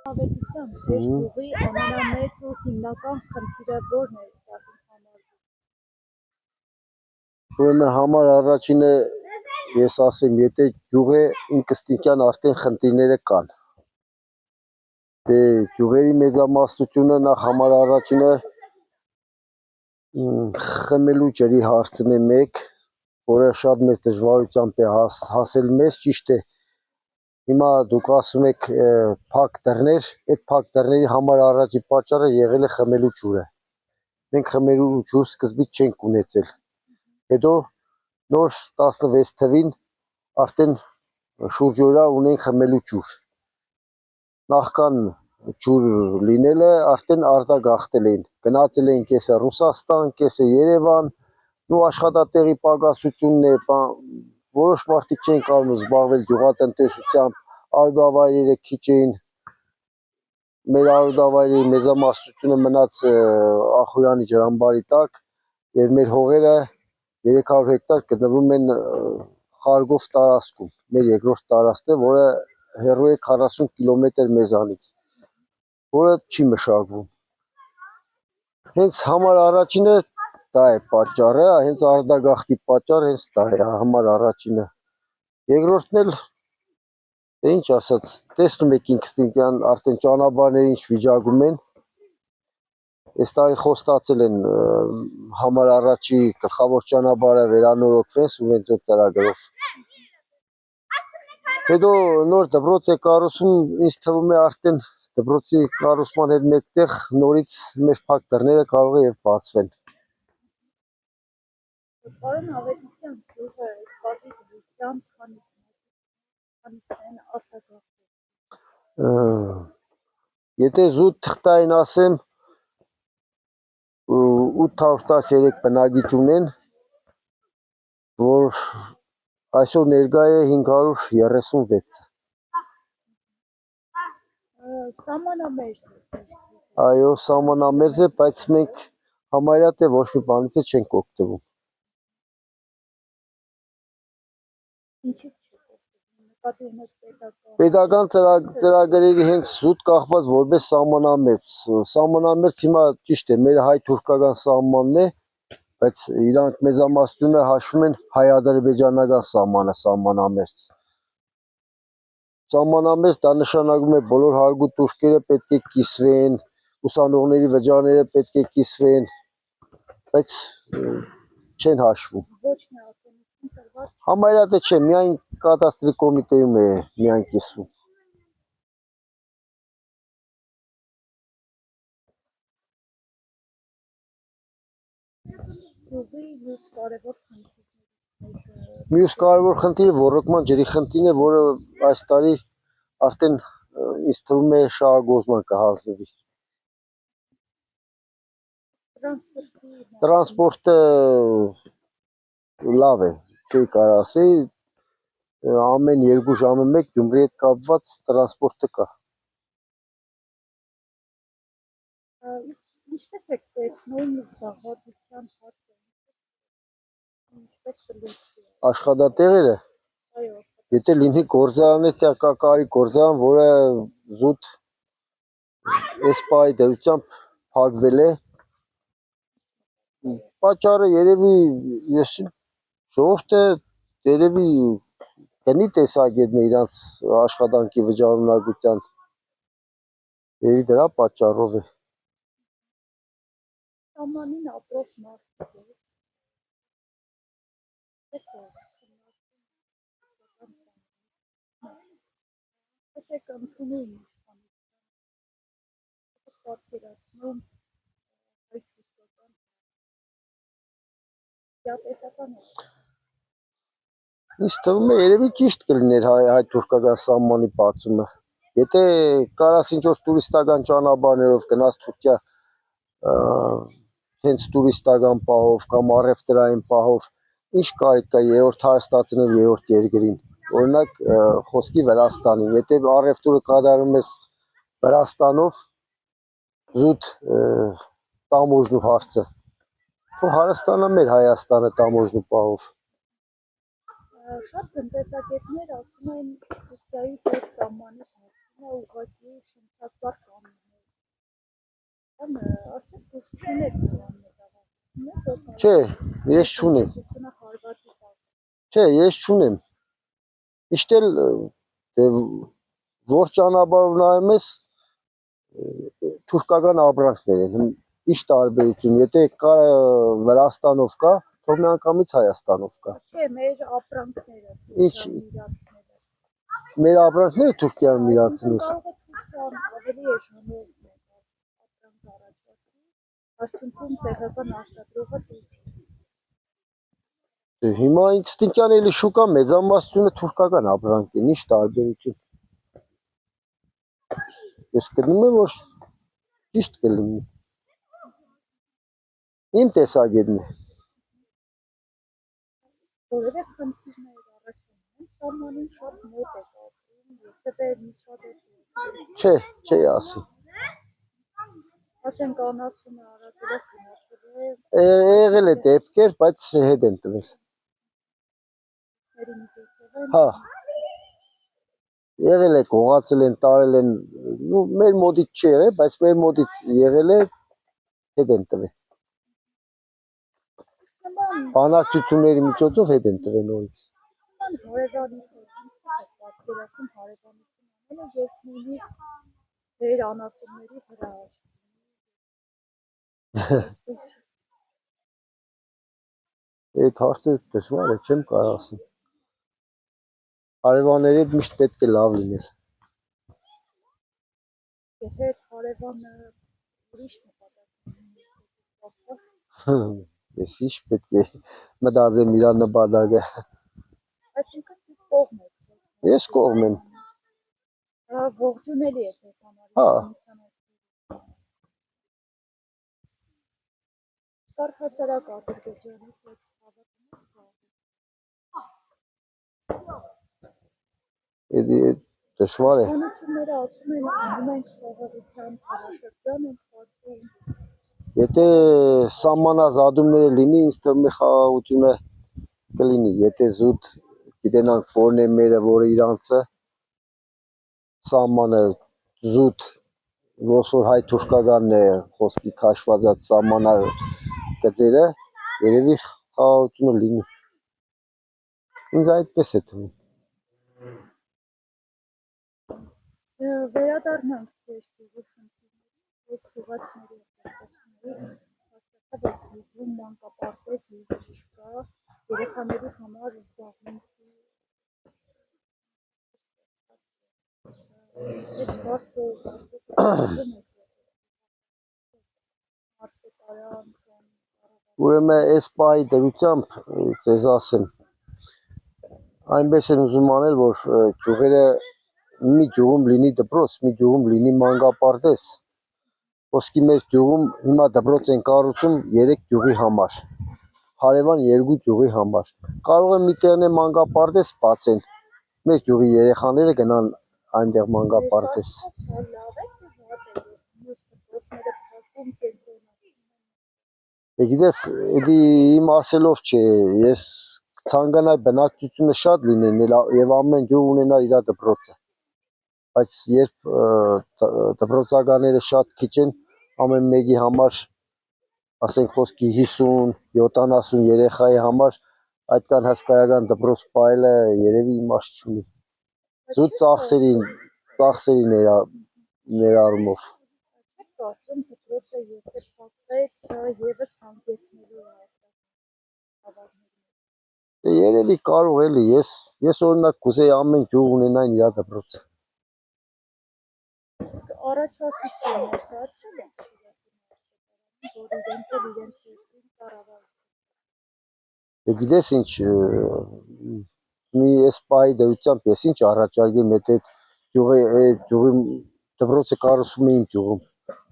Ավետիսյան, ձեր գյուղի ամենամեծ ու հիմնական խնդիրը ո՞րն է այս պահին համարվում։ Ուրեմն համար առաջինը ես ասեմ, եթե գյուղի ինքնստինքյան արդեն խնդիրները կան։ Դե գյուղերի մեծամասնությունը նախ համար առաջինը խմելու ջրի հարցն է մեկ, որը շատ մեծ դժվարությամբ է հասել մեզ, ճիշտ է։ Հիմա դուք ասում եք փակ դռներ, այդ փակ դռների համար առաջի պատճառը եղել է խմելու ջուրը։ Մենք խմելու ջուր սկզբից չենք ունեցել։ Հետո նոր 16 թվին արդեն շուրջօրյա ունենք խմելու ջուր։ Նախքան ջուր լինելը արդեն արտագաղթել էին։ Գնացել էին կեսը Ռուսաստան, կեսը Երևան, ու աշխատատեղի պակասությունն է, որոշ մարդիկ չեն կարող զբաղվել գյուղատնտեսությամբ, արուդավայրերը քիչ էին, մեր արուդավայրերի մեծամասնությունը մնաց Ախուրյանի ջրամբարի տակ, եւ մեր հողերը 300 հեկտար գտնվում են Խարգով տարածքում, մեր երկրորդ տարածքն է, որը հեռու է 40 կիլոմետր մեզանից, որը չի մշակվում։ Հենց համար առաջինը դա է պատճառը, հենց արտագաղթի պատճառը հենց դա է համար առաջինը։ Երկրորդն էլ դե ինչ ասած, տեսնում եք ինքնստինքյան արդեն ճանապարհները ինչ վիճակում են։ Այս տարի խոստացել են համար առաջի գլխավոր ճանապարհը վերանորոգվեն սուբվենցիոն ծրագրով։ Հետո նոր դպրոց է կառուցում, ինձ թվում է արդեն դպրոցի կառուցման հետ մեկտեղ նորից մեր փակ դռները կարող է եւ բացվեն։ Պարոն Ավետիսյան, գյուղը այս պահի դրությամբ քանիսն են արտագաղթել։ Եթե զուտ թղթային ասեմ, 813 բնակիչ ունեն, որ այսօր ներկա է 536։ Սահմանամերձ է։ Այո, սահմանամերձ է, բայց մենք համարյա թե ոչ մի բանից չենք օգտվում։ Ինչի՞ չեք օգտվում, նկատի ունեք Պետական ծրագրերի հենց զուտ կախված որպես սահմանամերձ։ Սահմանամերձ հիմա ճիշտ է, մեր հայ-թուրքական սահմանն է, բայց իրանք մեծամասնությունը հաշվում են հայ-ադրբեջանական սահմանը սահմանամերձ։ Սահմանամերձ դա նշանակում է բոլոր հարգու թուրքերը պետք է կիսվեն, ուսանողների վճարները պետք է կիսվեն, բայց չեն հաշվում։ Ոչ մի արտոնություն տրված։ Համարյա թե չէ, միայն կադաստրի կոմիտեում է միայն կիսվում։ Գյուղի Մյուս կարևոր խնդիրը ոռոգման ջրի խնդիրն է, որը այս տարի արդեն ինձ թվում է շահագործման կհանձնվի։ Տրանսպորտը լավ է, չի կարող ասել, ամեն 2 ժամը մեկ Գյումրի հետ կապված տրանսպորտը կա։ Ինչպես եք տեսնում զբաղվածության հարցը, ինչպես կլուծվի։ Աշխատատեղերը, Այո, եթե լինի գործարան, կա կարի գործարան, որը զուտ այս պահի դրությամբ փակվել է, պատճառը երևի ժողովուրդը երևի գնի տեսակետն է իրանց աշխատանքի վճարունակության, երևի դրա պատճառով է։ Սահմանին ապրող մարդիկ եք ընդունում իշխանություն, պատկերացնում հայ-թուրքական գիտեսական է։ Ինձ թվում է երևի ճիշտ կլիներ հայ-թուրքական սահմանի բացումը։ Եթե կարաս ինչ-որ տուրիստական ճանապարհներով գնաս Թուրքիա, հենց տուրիստական պահով կամ առևտրային պահով, ինչ կարիք կա երրորդ հարստացնել երրորդ երկրին։ Օրինակ խոսքի Վրաստանին, եթե առևտուրը կատարում ես Վրաստանով, զուտ տամոժնու հարցը, ու հարստանա մեր Հայաստանը տամոժնու պահով։ Շատ տնտեսագետներ ասում են Թուրքիայի հետ սահմանի բացումը ուղղակի շնչացված Չէ, ես չունեմ։ Տնտեսությունը հարվածի տակ։ Չէ, ես չունեմ։ Միշտ էլ որ ճանապարհով նայում ես թուրքական ապրանքներ են։ Ինչ տարբերություն, եթե կա Վրաստանով կա, թող մի անգամից Հայաստանով կա։ Չէ, մեր ապրանքները Ինչ իրացները։ մեր ապրանքները Թուրքիան իրացնող։ Կարող է Թուրքիան ավելի էժանով ապրանք առաջարկի, արդյունքում տեղական արտադրողը դուրս։ Հիմա ինքնստինքյան էլի շուկա մեծամասնությունը թուրքական ապրանք են, ինչ տարբերություն։ Ես գտնում եմ, որ ճիշտ կլինի։ Իմ տեսակետն է։ Որևէ խնդիրներ առաջանում են, սահմանին շատ մոտ է կապվում, երբևէ միջադեպ։ Չէ, չի ասի։ Ասենք անասունը արածելով գնացել է։ Եղել է դեպքեր, բայց հետ են տվել։ Հա։ Եղել է կողացել են, տարել են, ու մեր մոտից չի եղել, բայց մեր մոտից եղել է, հետ են տվել։ Բանակցությունների միջոցով հետ են տվել նորից։ Հարևանի պատկերացնում հարևանություն անելը եւ նույնիսկ ձեր անասունների վրա։ Այդ հարցը դժվար է, չեմ կարող ասել։ Հարևանների հետ միշտ պետք է լավ լինել։ Եթե հարևանը ուրիշ նպատակ ունի, Ես ինչ պետք է մտածեմ իր նպատակը։ Բայց ինքը կողմ է։ Ես կողմ եմ։ Ողջունելի է ձեզ համար։ Հա։ Առհասարակ Ադրբեջանի հետ դժվար է։ Իշխանությունները ասում են, անում են խաղաղության փոխաշրջան են բացում։ Եթե սահմանազատումները լինի, ինձ թվում է խաղաղությունը կլինի, եթե զուտ գիտենանք որն է մերը, որը իրանցը, սահմանը զուտ, ոնց որ հայ-թուրքականն է խոսքի քաշվածած սահմանագծերը, երևի խաղաղությունը լինի։ Ինձ այդպես է թվում։ Վերադառնանք ձեր գյուղի խնդիրներին, այս գյուղացիների հետաքրքրությունների հասկացա, որ գյուղում մանկապարտեզ եւ չկա, երեխաների համար զբաղմունքի այս հարցը Ուրեմն այս պահի դրությամբ ձեզ ասեմ, այնպես են ուզում անել, որ գյուղերը մի գյուղում լինի դպրոց, մի գյուղում լինի մանկապարտեզ, ոսկի մեր գյուղում հիմա դպրոց են կառուցում 3 գյուղի համար, հարևան 2 գյուղի համար, կարող է մի տեղ մանկապարտեզ բացեն, մեր գյուղի երեխաները գնան այնտեղ մանկապարտեզ։ Գիտես, դա իմ ասելով չէ, ես ցանկանայի բնակչությունը շատ լինեն եւ ամեն գյուղ ունենա իր դպրոցը, բայց երբ դպրոցականները շատ քիչ են, ամեն մեկի համար, ասենք խոսքի 50-70 երեխայի համար, այդքան հսկայական դպրոց պահելը երևի իմաստ չունի։ Զուտ ծախսերի ներառումով։ Կարծում դպրոցը եթե փակվեց, դա եւս հանգեցնելու է Երևի կարող էլի, ես օրինակ կուզեի ամեն գյուղ ունենային իր դպրոցը։ Առաջարկություն ներկայացրել են որ իրենք էլ իրենց երկրին կառավարեն։ Գիտես ինչ, մի այս պահի դրությամբ ես ինչ առաջարկեմ, եթե գյուղի դպրոցը կառուցվում է իմ գյուղում։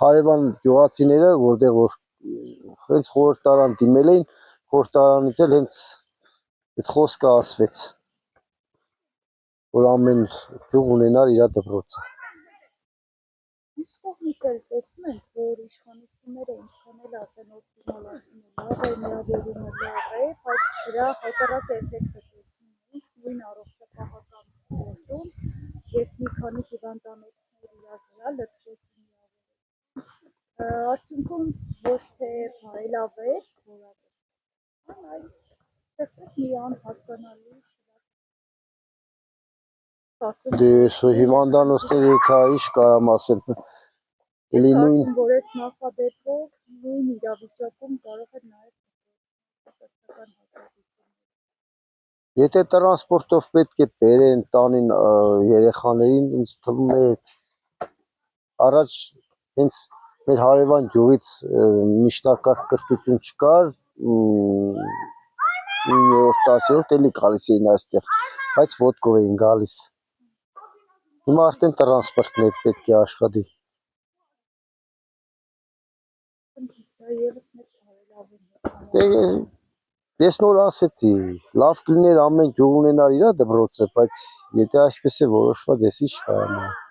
Հարևան գյուղացիները, որտեղ որ հենց խորհրդարան դիմել էին, խորհրդարանից էլ հենց այդ խոսքը ասվեց, որ ամեն գյուղ ունենար իր դպրոցը։ Մյուս կողմից էլ տեսնում ենք, որ իշխանությունները ինչքան էլ ասեն օպտիմալացումը լավ է, միավորումը լավ է, բայց դրա հակառակ էֆեկտը տեսնում ենք նույն առողջապահական ոլորտում, երբ մի քանի հիվանդանոցներ իրար վրա լցրեցին միավորը։ Արդյունքում ոչ թե բարելավեց, որակը այլ ստեղծվեց մի անհասկանալի շարժ։ Դե հիվանդանոցների կա ինչ կարամ ասել։ Էլի նույն Կարծում որ այս նախադեպով նույն իրավիճակում կարող է նաև տնտեսական հաջողություն։ Եթե տրանսպորտով պետք է բերեն տանին երեխաներին, ինձ թվում է առաջ հենց մեր հարևան գյուղից միջնակարգ կրթություն չկար, 9-րդ 10-րդ էլի գալիս էին այստեղ, բայց ոտքով էին գալիս։ Հիմա արդեն տրանսպորտն է պետք է աշխատի։ Դա ևս մեկ բարելավում է։ Ես նոր ասեցի, լավ կլիներ ամեն գյուղ ունենար իր դպրոցը, բայց եթե այսպես է որոշված, ես ինչ կարամ անեմ։